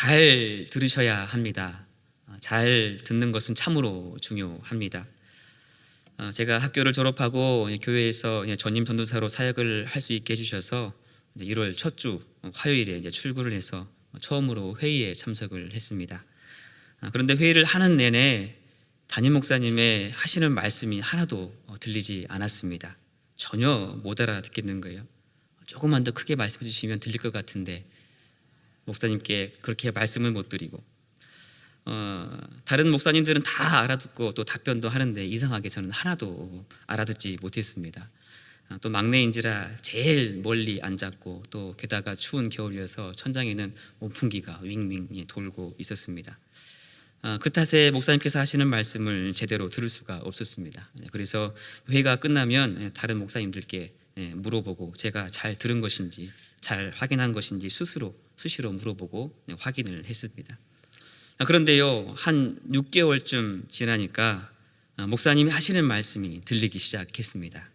잘 들으셔야 합니다. 잘 듣는 것은 참으로 중요합니다. 제가 학교를 졸업하고 교회에서 전임 전도사로 사역을 할 수 있게 해주셔서 1월 첫 주 화요일에 출근을 해서 처음으로 회의에 참석을 했습니다. 그런데 회의를 하는 내내 담임 목사님의 하시는 말씀이 하나도 들리지 않았습니다. 전혀 못 알아듣겠는 거예요. 조금만 더 크게 말씀해 주시면 들릴 것 같은데 목사님께 그렇게 말씀을 못 드리고 다른 목사님들은 다 알아듣고 또 답변도 하는데 이상하게 저는 하나도 알아듣지 못했습니다. 또 막내인지라 제일 멀리 앉았고 또 게다가 추운 겨울이어서 천장에는 온풍기가 윙윙 돌고 있었습니다. 그 탓에 목사님께서 하시는 말씀을 제대로 들을 수가 없었습니다. 그래서 회의가 끝나면 다른 목사님들께 물어보고 제가 잘 들은 것인지 잘 확인한 것인지 수시로 물어보고 확인을 했습니다. 그런데요, 한 6개월쯤 지나니까 목사님이 하시는 말씀이 들리기 시작했습니다.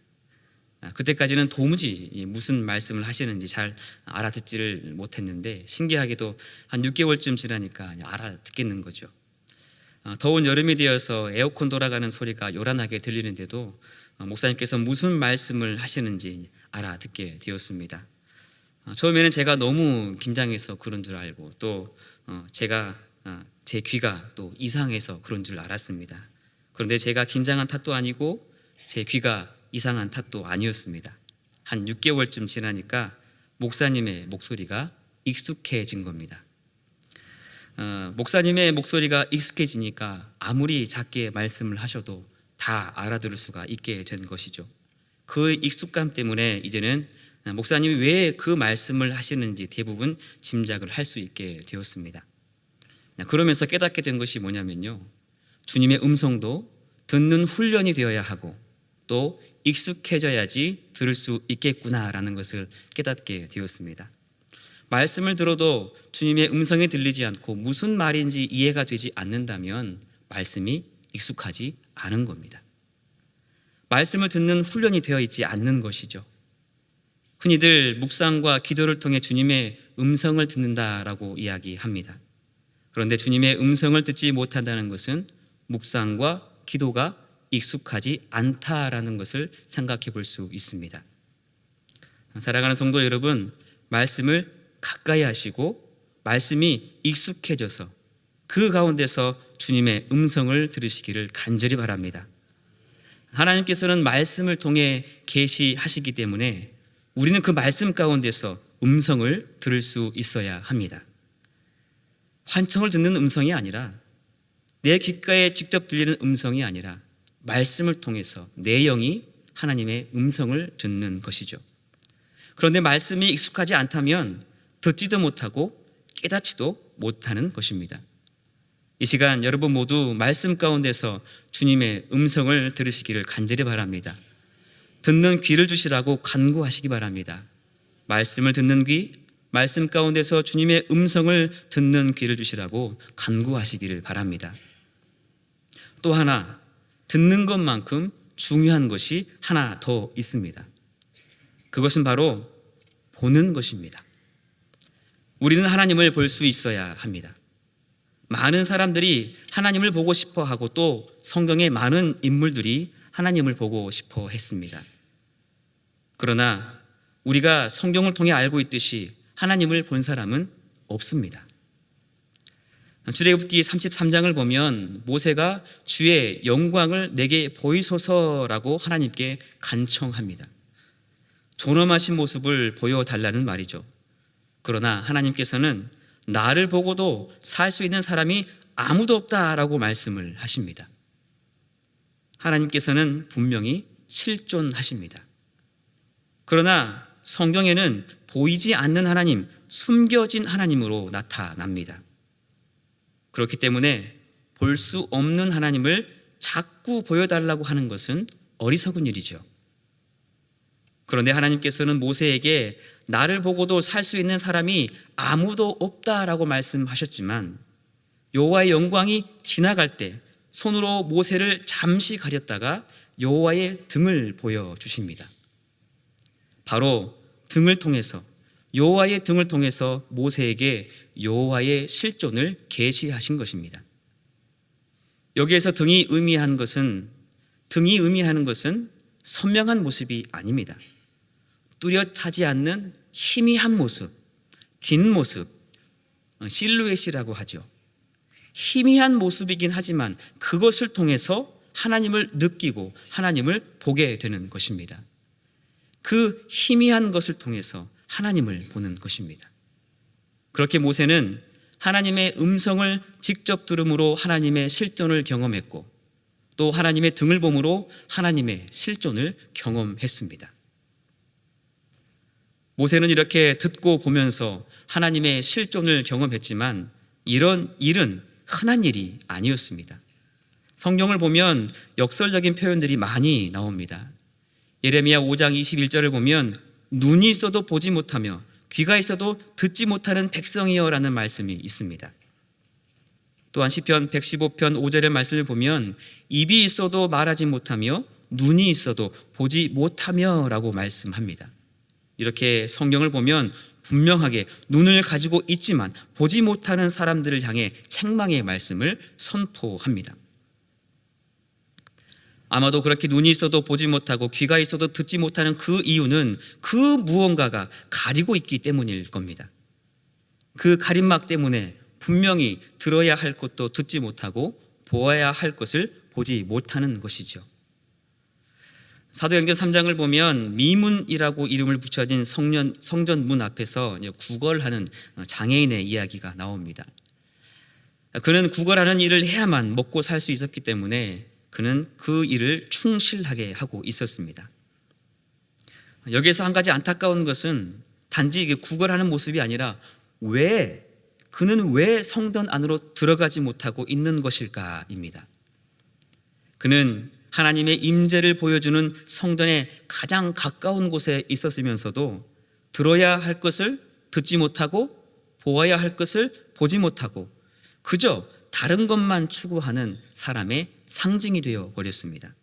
그때까지는 도무지 무슨 말씀을 하시는지 잘 알아듣지를 못했는데 신기하게도 한 6개월쯤 지나니까 알아듣겠는 거죠. 더운 여름이 되어서 에어컨 돌아가는 소리가 요란하게 들리는데도 목사님께서 무슨 말씀을 하시는지 알아듣게 되었습니다. 처음에는 제가 너무 긴장해서 그런 줄 알고 또 제가 제 귀가 또 이상해서 그런 줄 알았습니다. 그런데 제가 긴장한 탓도 아니고 제 귀가 이상한 탓도 아니었습니다. 한 6개월쯤 지나니까 목사님의 목소리가 익숙해진 겁니다. 목사님의 목소리가 익숙해지니까 아무리 작게 말씀을 하셔도 다 알아들을 수가 있게 된 것이죠. 그 익숙감 때문에 이제는 목사님이 왜 그 말씀을 하시는지 대부분 짐작을 할 수 있게 되었습니다. 그러면서 깨닫게 된 것이 뭐냐면요, 주님의 음성도 듣는 훈련이 되어야 하고 또 익숙해져야지 들을 수 있겠구나라는 것을 깨닫게 되었습니다. 말씀을 들어도 주님의 음성이 들리지 않고 무슨 말인지 이해가 되지 않는다면 말씀이 익숙하지 않은 겁니다. 말씀을 듣는 훈련이 되어 있지 않는 것이죠. 흔히들 묵상과 기도를 통해 주님의 음성을 듣는다라고 이야기합니다. 그런데 주님의 음성을 듣지 못한다는 것은 묵상과 기도가 익숙하지 않다라는 것을 생각해 볼 수 있습니다. 사랑하는 성도 여러분, 말씀을 가까이 하시고 말씀이 익숙해져서 그 가운데서 주님의 음성을 들으시기를 간절히 바랍니다. 하나님께서는 말씀을 통해 계시하시기 때문에 우리는 그 말씀 가운데서 음성을 들을 수 있어야 합니다. 환청을 듣는 음성이 아니라 내 귓가에 직접 들리는 음성이 아니라 말씀을 통해서 내 영이 하나님의 음성을 듣는 것이죠. 그런데 말씀이 익숙하지 않다면 듣지도 못하고 깨닫지도 못하는 것입니다. 이 시간 여러분 모두 말씀 가운데서 주님의 음성을 들으시기를 간절히 바랍니다. 듣는 귀를 주시라고 간구하시기 바랍니다. 말씀을 듣는 귀, 말씀 가운데서 주님의 음성을 듣는 귀를 주시라고 간구하시기를 바랍니다. 또 하나, 듣는 것만큼 중요한 것이 하나 더 있습니다. 그것은 바로 보는 것입니다. 우리는 하나님을 볼 수 있어야 합니다. 많은 사람들이 하나님을 보고 싶어 하고 또 성경의 많은 인물들이 하나님을 보고 싶어 했습니다. 그러나 우리가 성경을 통해 알고 있듯이 하나님을 본 사람은 없습니다. 출애굽기 33장을 보면 모세가 주의 영광을 내게 보이소서라고 하나님께 간청합니다. 존엄하신 모습을 보여달라는 말이죠. 그러나 하나님께서는 나를 보고도 살 수 있는 사람이 아무도 없다라고 말씀을 하십니다. 하나님께서는 분명히 실존하십니다. 그러나 성경에는 보이지 않는 하나님, 숨겨진 하나님으로 나타납니다. 그렇기 때문에 볼 수 없는 하나님을 자꾸 보여달라고 하는 것은 어리석은 일이죠. 그런데 하나님께서는 모세에게 나를 보고도 살 수 있는 사람이 아무도 없다라고 말씀하셨지만 여호와의 영광이 지나갈 때 손으로 모세를 잠시 가렸다가 여호와의 등을 보여주십니다. 바로 등을 통해서 여호와의 등을 통해서 모세에게 여호와의 실존을 계시하신 것입니다. 여기에서 등이 의미하는 것은 선명한 모습이 아닙니다. 뚜렷하지 않는 희미한 모습, 뒷모습, 실루엣이라고 하죠. 희미한 모습이긴 하지만 그것을 통해서 하나님을 느끼고 하나님을 보게 되는 것입니다. 그 희미한 것을 통해서 하나님을 보는 것입니다. 그렇게 모세는 하나님의 음성을 직접 들음으로 하나님의 실존을 경험했고, 또 하나님의 등을 봄으로 하나님의 실존을 경험했습니다. 모세는 이렇게 듣고 보면서 하나님의 실존을 경험했지만 이런 일은 흔한 일이 아니었습니다. 성경을 보면 역설적인 표현들이 많이 나옵니다. 예레미야 5장 21절을 보면 눈이 있어도 보지 못하며 귀가 있어도 듣지 못하는 백성이여 라는 말씀이 있습니다. 또한 시편 115편 5절의 말씀을 보면 입이 있어도 말하지 못하며 눈이 있어도 보지 못하며 라고 말씀합니다. 이렇게 성경을 보면 분명하게 눈을 가지고 있지만 보지 못하는 사람들을 향해 책망의 말씀을 선포합니다. 아마도 그렇게 눈이 있어도 보지 못하고 귀가 있어도 듣지 못하는 그 이유는 그 무언가가 가리고 있기 때문일 겁니다. 그 가림막 때문에 분명히 들어야 할 것도 듣지 못하고 보아야 할 것을 보지 못하는 것이죠. 사도행전 3장을 보면 미문이라고 이름을 붙여진 성전 문 앞에서 구걸하는 장애인의 이야기가 나옵니다. 그는 구걸하는 일을 해야만 먹고 살 수 있었기 때문에 그는 그 일을 충실하게 하고 있었습니다. 여기에서 한 가지 안타까운 것은 단지 구걸하는 모습이 아니라 그는 왜 성전 안으로 들어가지 못하고 있는 것일까입니다. 그는 하나님의 임재를 보여주는 성전에 가장 가까운 곳에 있었으면서도 들어야 할 것을 듣지 못하고 보아야 할 것을 보지 못하고 그저 다른 것만 추구하는 사람의 상징이 되어 버렸습니다.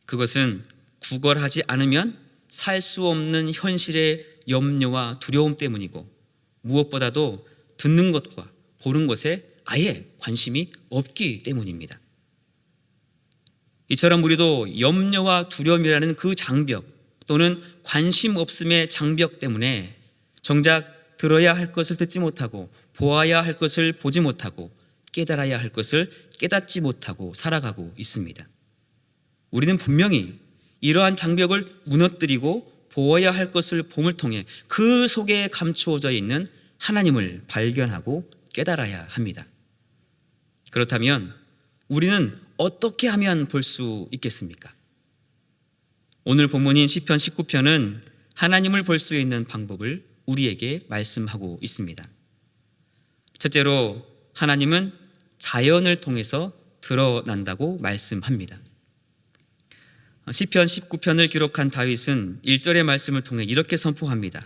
그것은 구걸하지 않으면 살 수 없는 현실의 염려와 두려움 때문이고 무엇보다도 듣는 것과 보는 것에 아예 관심이 없기 때문입니다. 이처럼 우리도 염려와 두려움이라는 그 장벽 또는 관심 없음의 장벽 때문에 정작 들어야 할 것을 듣지 못하고 보아야 할 것을 보지 못하고 깨달아야 할 것을 깨닫지 못하고 살아가고 있습니다. 우리는 분명히 이러한 장벽을 무너뜨리고 보아야 할 것을 봄을 통해 그 속에 감추어져 있는 하나님을 발견하고 깨달아야 합니다. 그렇다면 우리는 어떻게 하면 볼 수 있겠습니까? 오늘 본문인 시편 19편은 하나님을 볼 수 있는 방법을 우리에게 말씀하고 있습니다. 첫째로 하나님은 자연을 통해서 드러난다고 말씀합니다. 시편 19편을 기록한 다윗은 1절의 말씀을 통해 이렇게 선포합니다.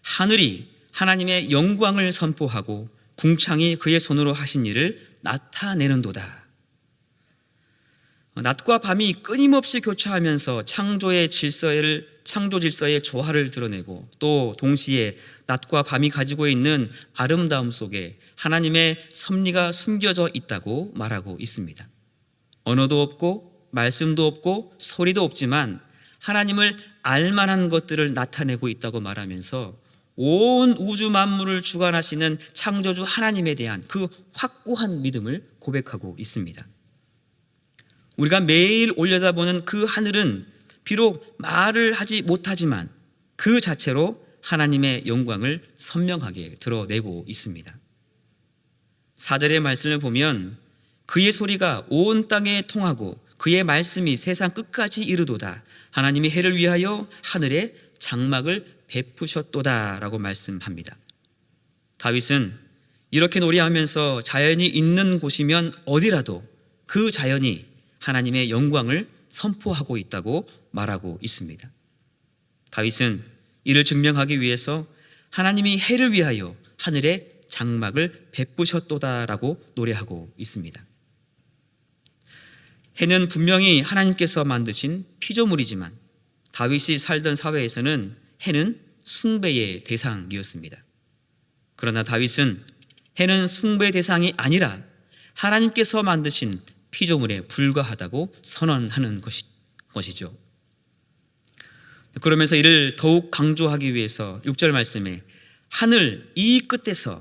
하늘이 하나님의 영광을 선포하고 궁창이 그의 손으로 하신 일을 나타내는도다. 낮과 밤이 끊임없이 교차하면서 창조 질서의 조화를 드러내고 또 동시에 낮과 밤이 가지고 있는 아름다움 속에 하나님의 섭리가 숨겨져 있다고 말하고 있습니다. 언어도 없고 말씀도 없고 소리도 없지만 하나님을 알만한 것들을 나타내고 있다고 말하면서 온 우주 만물을 주관하시는 창조주 하나님에 대한 그 확고한 믿음을 고백하고 있습니다. 우리가 매일 올려다보는 그 하늘은 비록 말을 하지 못하지만 그 자체로 하나님의 영광을 선명하게 드러내고 있습니다. 4절의 말씀을 보면 그의 소리가 온 땅에 통하고 그의 말씀이 세상 끝까지 이르도다. 하나님이 해를 위하여 하늘에 장막을 베푸셨도다 라고 말씀합니다. 다윗은 이렇게 노래하면서 자연이 있는 곳이면 어디라도 그 자연이 하나님의 영광을 선포하고 있다고 말하고 있습니다. 다윗은 이를 증명하기 위해서 하나님이 해를 위하여 하늘에 장막을 베푸셨도다라고 노래하고 있습니다. 해는 분명히 하나님께서 만드신 피조물이지만 다윗이 살던 사회에서는 해는 숭배의 대상이었습니다. 그러나 다윗은 해는 숭배 대상이 아니라 하나님께서 만드신 피조물에 불과하다고 선언하는 것이죠. 그러면서 이를 더욱 강조하기 위해서 6절 말씀에 하늘 이 끝에서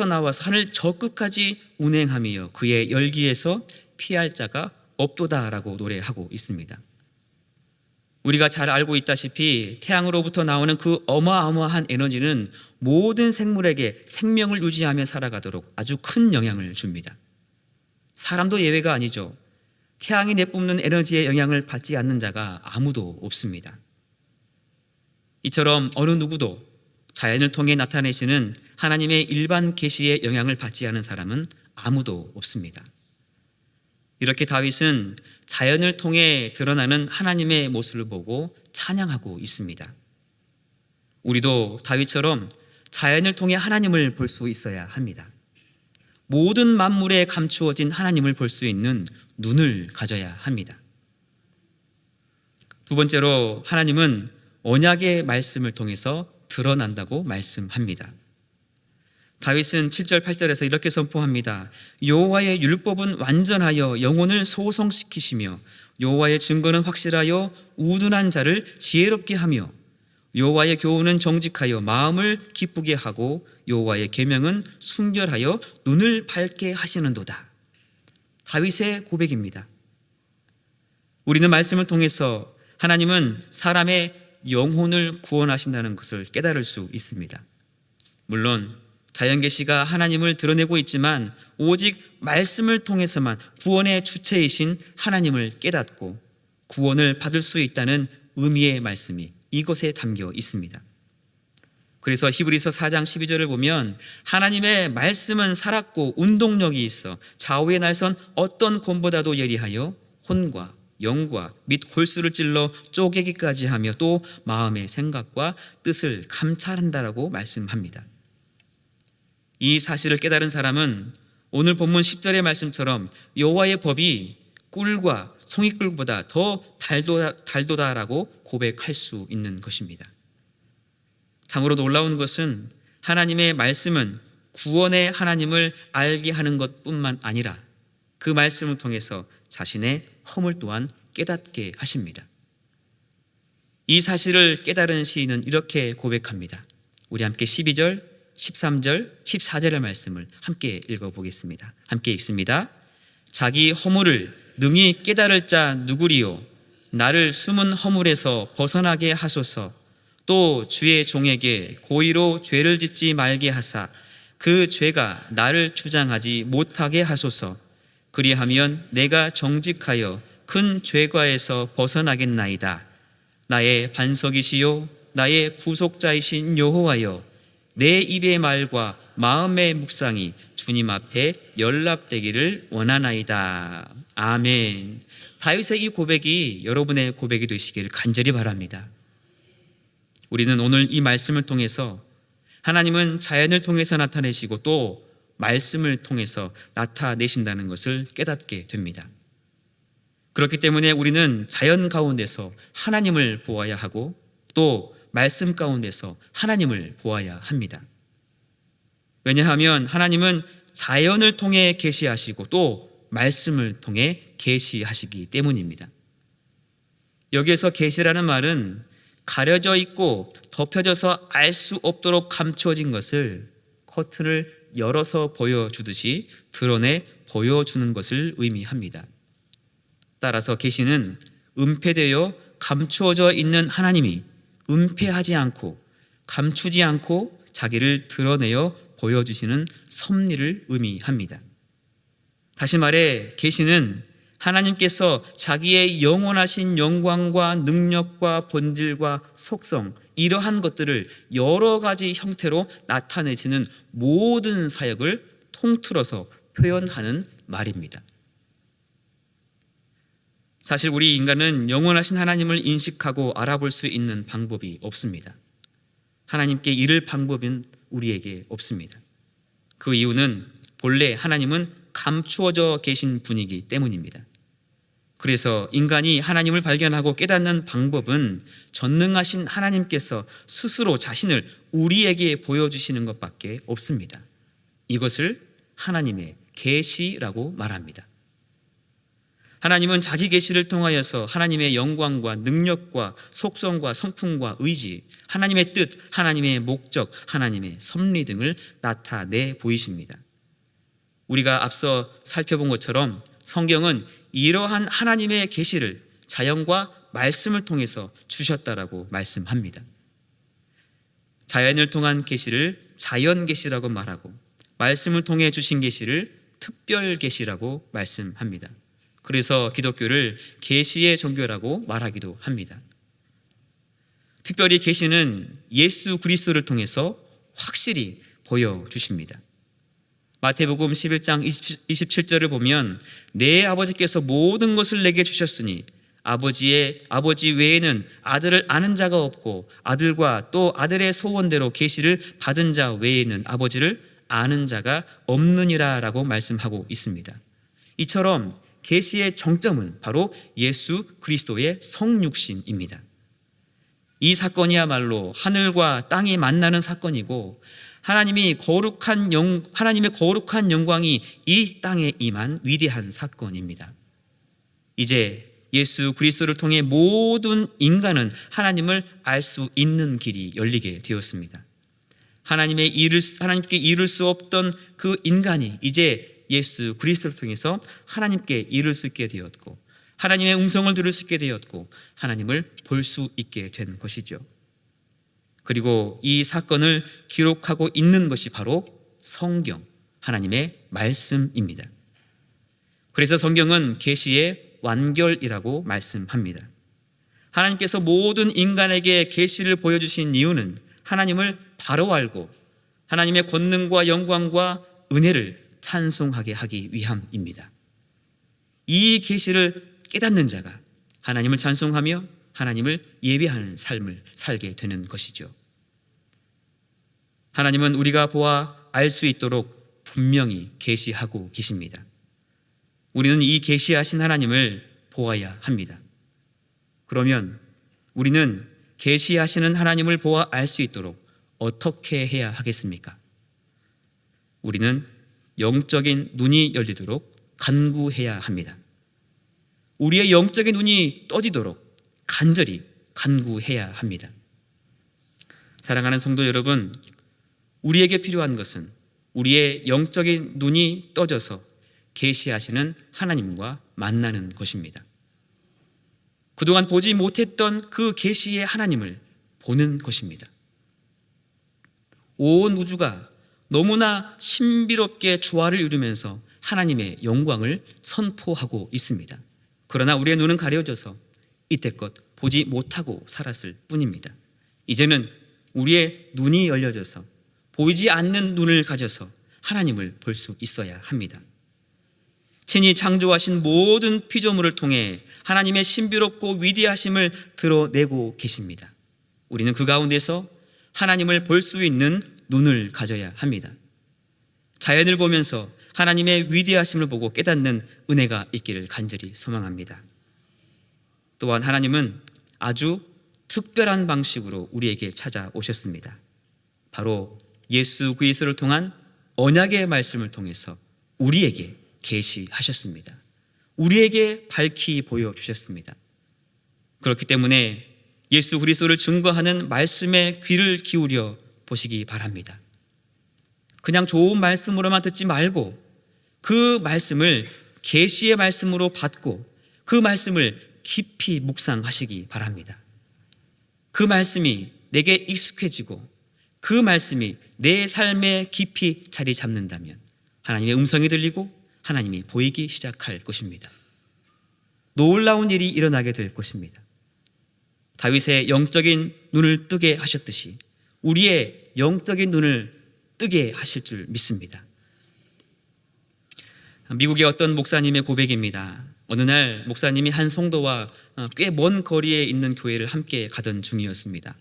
나와서 하늘 저 끝까지 운행하며 그의 열기에서 피할 자가 없도다라고 노래하고 있습니다. 우리가 잘 알고 있다시피 태양으로부터 나오는 그 어마어마한 에너지는 모든 생물에게 생명을 유지하며 살아가도록 아주 큰 영향을 줍니다. 사람도 예외가 아니죠. 태양이 내뿜는 에너지의 영향을 받지 않는 자가 아무도 없습니다. 이처럼 어느 누구도 자연을 통해 나타내시는 하나님의 일반 계시의 영향을 받지 않은 사람은 아무도 없습니다. 이렇게 다윗은 자연을 통해 드러나는 하나님의 모습을 보고 찬양하고 있습니다. 우리도 다윗처럼 자연을 통해 하나님을 볼 수 있어야 합니다. 모든 만물에 감추어진 하나님을 볼 수 있는 눈을 가져야 합니다. 두 번째로 하나님은 언약의 말씀을 통해서 드러난다고 말씀합니다. 다윗은 7절 8절에서 이렇게 선포합니다. 여호와의 율법은 완전하여 영혼을 소성시키시며 여호와의 증거는 확실하여 우둔한 자를 지혜롭게 하며 여호와의 교훈은 정직하여 마음을 기쁘게 하고 여호와의 계명은 순결하여 눈을 밝게 하시는도다. 다윗의 고백입니다. 우리는 말씀을 통해서 하나님은 사람의 영혼을 구원하신다는 것을 깨달을 수 있습니다. 물론 자연계시가 하나님을 드러내고 있지만 오직 말씀을 통해서만 구원의 주체이신 하나님을 깨닫고 구원을 받을 수 있다는 의미의 말씀이 이것에 담겨 있습니다. 그래서 히브리서 4장 12절을 보면 하나님의 말씀은 살았고 운동력이 있어 좌우의 날선 어떤 검보다도 예리하여 혼과 영과 및 골수를 찔러 쪼개기까지 하며 또 마음의 생각과 뜻을 감찰한다라고 말씀합니다. 이 사실을 깨달은 사람은 오늘 본문 10절의 말씀처럼 여호와의 법이 꿀과 송이꿀보다 더 달도다라고 고백할 수 있는 것입니다. 참으로 놀라운 것은 하나님의 말씀은 구원의 하나님을 알게 하는 것뿐만 아니라 그 말씀을 통해서 자신의 허물 또한 깨닫게 하십니다. 이 사실을 깨달은 시인은 이렇게 고백합니다. 우리 함께 12절, 13절, 14절의 말씀을 함께 읽어보겠습니다. 함께 읽습니다. 자기 허물을 능히 깨달을 자 누구리요? 나를 숨은 허물에서 벗어나게 하소서. 또 주의 종에게 고의로 죄를 짓지 말게 하사 그 죄가 나를 주장하지 못하게 하소서. 그리하면 내가 정직하여 큰 죄과에서 벗어나겠나이다. 나의 반석이시요 나의 구속자이신 여호와여, 내 입의 말과 마음의 묵상이 주님 앞에 연락되기를 원하나이다. 아멘. 다윗의 이 고백이 여러분의 고백이 되시길 간절히 바랍니다. 우리는 오늘 이 말씀을 통해서 하나님은 자연을 통해서 나타내시고 또 말씀을 통해서 나타내신다는 것을 깨닫게 됩니다. 그렇기 때문에 우리는 자연 가운데서 하나님을 보아야 하고 또 말씀 가운데서 하나님을 보아야 합니다. 왜냐하면 하나님은 자연을 통해 계시하시고 또 말씀을 통해 계시하시기 때문입니다. 여기에서 계시라는 말은 가려져 있고 덮여져서 알 수 없도록 감추어진 것을 커튼을 열어서 보여주듯이 드러내 보여주는 것을 의미합니다. 따라서 계시는 은폐되어 감추어져 있는 하나님이 은폐하지 않고 감추지 않고 자기를 드러내어 보여주시는 섭리를 의미합니다. 다시 말해 계시는 하나님께서 자기의 영원하신 영광과 능력과 본질과 속성, 이러한 것들을 여러 가지 형태로 나타내시는 모든 사역을 통틀어서 표현하는 말입니다. 사실 우리 인간은 영원하신 하나님을 인식하고 알아볼 수 있는 방법이 없습니다. 하나님께 이를 방법은 우리에게 없습니다. 그 이유는 본래 하나님은 감추어져 계신 분이기 때문입니다. 그래서 인간이 하나님을 발견하고 깨닫는 방법은 전능하신 하나님께서 스스로 자신을 우리에게 보여주시는 것밖에 없습니다. 이것을 하나님의 계시라고 말합니다. 하나님은 자기 계시를 통하여서 하나님의 영광과 능력과 속성과 성품과 의지, 하나님의 뜻, 하나님의 목적, 하나님의 섭리 등을 나타내 보이십니다. 우리가 앞서 살펴본 것처럼 성경은 이러한 하나님의 계시를 자연과 말씀을 통해서 주셨다라고 말씀합니다. 자연을 통한 계시를 자연 계시라고 말하고 말씀을 통해 주신 계시를 특별 계시라고 말씀합니다. 그래서 기독교를 계시의 종교라고 말하기도 합니다. 특별히 계시는 예수 그리스도를 통해서 확실히 보여주십니다. 마태복음 11장 27절을 보면 내 아버지께서 모든 것을 내게 주셨으니 아버지 외에는 아들을 아는 자가 없고 아들과 또 아들의 소원대로 계시를 받은 자 외에는 아버지를 아는 자가 없느니라 라고 말씀하고 있습니다. 이처럼 계시의 정점은 바로 예수 그리스도의 성육신입니다. 이 사건이야말로 하늘과 땅이 만나는 사건이고 하나님의 거룩한 영광이 이 땅에 임한 위대한 사건입니다. 이제 예수 그리스도를 통해 모든 인간은 하나님을 알 수 있는 길이 열리게 되었습니다. 하나님께 이룰 수 없던 그 인간이 이제 예수 그리스도를 통해서 하나님께 이룰 수 있게 되었고 하나님의 음성을 들을 수 있게 되었고 하나님을 볼 수 있게 된 것이죠. 그리고 이 사건을 기록하고 있는 것이 바로 성경, 하나님의 말씀입니다. 그래서 성경은 계시의 완결이라고 말씀합니다. 하나님께서 모든 인간에게 계시를 보여주신 이유는 하나님을 바로 알고 하나님의 권능과 영광과 은혜를 찬송하게 하기 위함입니다. 이 계시를 깨닫는 자가 하나님을 찬송하며 하나님을 예배하는 삶을 살게 되는 것이죠. 하나님은 우리가 보아 알 수 있도록 분명히 계시하고 계십니다. 우리는 이 계시하신 하나님을 보아야 합니다. 그러면 우리는 계시하시는 하나님을 보아 알 수 있도록 어떻게 해야 하겠습니까? 우리는 영적인 눈이 열리도록 간구해야 합니다. 우리의 영적인 눈이 떠지도록 간절히 간구해야 합니다. 사랑하는 성도 여러분, 우리에게 필요한 것은 우리의 영적인 눈이 떠져서 계시하시는 하나님과 만나는 것입니다. 그동안 보지 못했던 그 계시의 하나님을 보는 것입니다. 온 우주가 너무나 신비롭게 조화를 이루면서 하나님의 영광을 선포하고 있습니다. 그러나 우리의 눈은 가려져서 이때껏 보지 못하고 살았을 뿐입니다. 이제는 우리의 눈이 열려져서 보이지 않는 눈을 가져서 하나님을 볼 수 있어야 합니다. 친히 창조하신 모든 피조물을 통해 하나님의 신비롭고 위대하심을 드러내고 계십니다. 우리는 그 가운데서 하나님을 볼 수 있는 눈을 가져야 합니다. 자연을 보면서 하나님의 위대하심을 보고 깨닫는 은혜가 있기를 간절히 소망합니다. 또한 하나님은 아주 특별한 방식으로 우리에게 찾아오셨습니다. 바로 예수 그리스도를 통한 언약의 말씀을 통해서 우리에게 계시하셨습니다. 우리에게 밝히 보여주셨습니다. 그렇기 때문에 예수 그리스도를 증거하는 말씀에 귀를 기울여 보시기 바랍니다. 그냥 좋은 말씀으로만 듣지 말고 그 말씀을 계시의 말씀으로 받고 그 말씀을 깊이 묵상하시기 바랍니다. 그 말씀이 내게 익숙해지고 그 말씀이 내 삶에 깊이 자리 잡는다면 하나님의 음성이 들리고 하나님이 보이기 시작할 것입니다. 놀라운 일이 일어나게 될 것입니다. 다윗의 영적인 눈을 뜨게 하셨듯이 우리의 영적인 눈을 뜨게 하실 줄 믿습니다. 미국의 어떤 목사님의 고백입니다. 어느 날 목사님이 한 성도와 꽤 먼 거리에 있는 교회를 함께 가던 중이었습니다.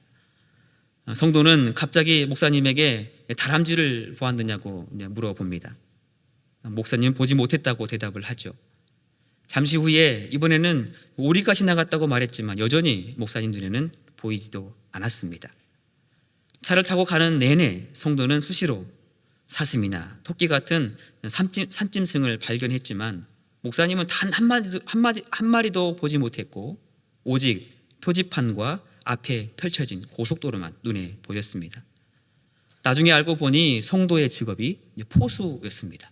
성도는 갑자기 목사님에게 다람쥐를 보았느냐고 물어봅니다. 목사님은 보지 못했다고 대답을 하죠. 잠시 후에 이번에는 오리가 지나갔다고 말했지만 여전히 목사님 눈에는 보이지도 않았습니다. 차를 타고 가는 내내 성도는 수시로 사슴이나 토끼 같은 산짐승을 발견했지만 목사님은 단 한 마리도 보지 못했고 오직 표지판과 앞에 펼쳐진 고속도로만 눈에 보였습니다. 나중에 알고 보니 성도의 직업이 포수였습니다.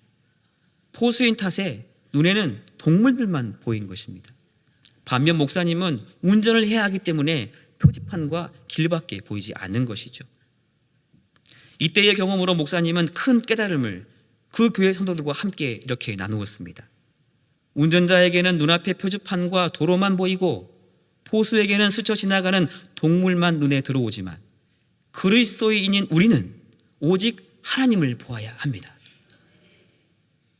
포수인 탓에 눈에는 동물들만 보인 것입니다. 반면 목사님은 운전을 해야 하기 때문에 표지판과 길밖에 보이지 않는 것이죠. 이때의 경험으로 목사님은 큰 깨달음을 그 교회 성도들과 함께 이렇게 나누었습니다. 운전자에게는 눈앞에 표지판과 도로만 보이고 포수에게는 스쳐 지나가는 동물만 눈에 들어오지만 그리스도인인 우리는 오직 하나님을 보아야 합니다.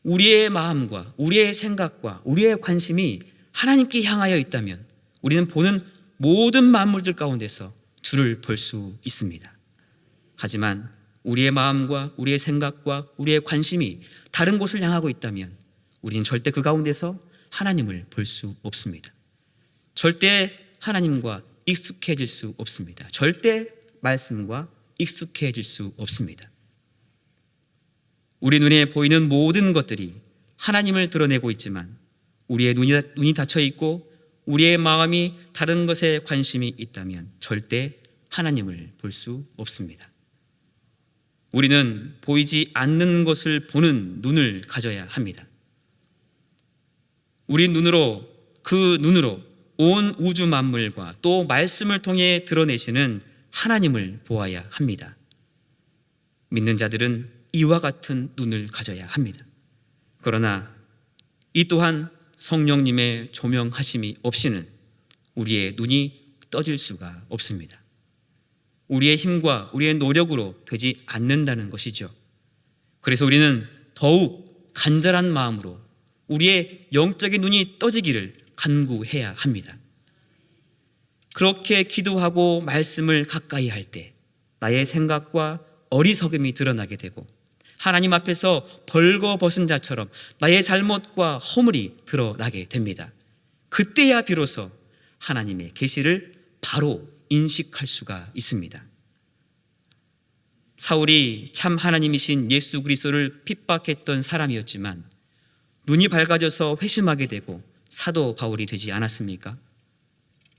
우리의 마음과 우리의 생각과 우리의 관심이 하나님께 향하여 있다면 우리는 보는 모든 만물들 가운데서 주를 볼 수 있습니다. 하지만 우리의 마음과 우리의 생각과 우리의 관심이 다른 곳을 향하고 있다면 우리는 절대 그 가운데서 하나님을 볼 수 없습니다. 절대 하나님과 익숙해질 수 없습니다. 절대 말씀과 익숙해질 수 없습니다. 우리 눈에 보이는 모든 것들이 하나님을 드러내고 있지만 우리의 눈이 닫혀 있고 우리의 마음이 다른 것에 관심이 있다면 절대 하나님을 볼 수 없습니다. 우리는 보이지 않는 것을 보는 눈을 가져야 합니다. 우리 눈으로 그 눈으로 온 우주 만물과 또 말씀을 통해 드러내시는 하나님을 보아야 합니다. 믿는 자들은 이와 같은 눈을 가져야 합니다. 그러나 이 또한 성령님의 조명하심이 없이는 우리의 눈이 떠질 수가 없습니다. 우리의 힘과 우리의 노력으로 되지 않는다는 것이죠. 그래서 우리는 더욱 간절한 마음으로 우리의 영적인 눈이 떠지기를 간구해야 합니다. 그렇게 기도하고 말씀을 가까이 할 때 나의 생각과 어리석음이 드러나게 되고 하나님 앞에서 벌거벗은 자처럼 나의 잘못과 허물이 드러나게 됩니다. 그때야 비로소 하나님의 계시를 바로 인식할 수가 있습니다. 사울이 참 하나님이신 예수 그리스도를 핍박했던 사람이었지만 눈이 밝아져서 회심하게 되고 사도 바울이 되지 않았습니까?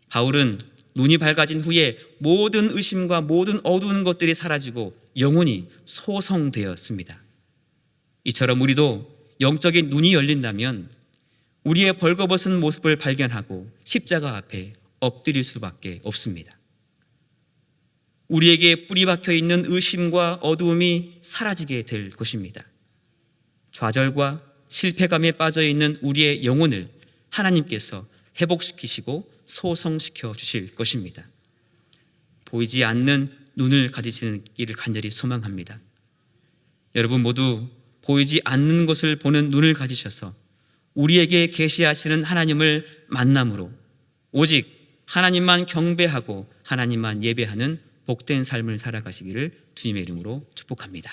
바울은 눈이 밝아진 후에 모든 의심과 모든 어두운 것들이 사라지고 영혼이 소성되었습니다. 이처럼 우리도 영적인 눈이 열린다면 우리의 벌거벗은 모습을 발견하고 십자가 앞에 엎드릴 수밖에 없습니다. 우리에게 뿌리 박혀 있는 의심과 어두움이 사라지게 될 것입니다. 좌절과 실패감에 빠져 있는 우리의 영혼을 하나님께서 회복시키시고 소성시켜 주실 것입니다. 보이지 않는 눈을 가지시기를 간절히 소망합니다. 여러분 모두 보이지 않는 것을 보는 눈을 가지셔서 우리에게 계시하시는 하나님을 만남으로 오직 하나님만 경배하고 하나님만 예배하는 복된 삶을 살아가시기를 주님의 이름으로 축복합니다.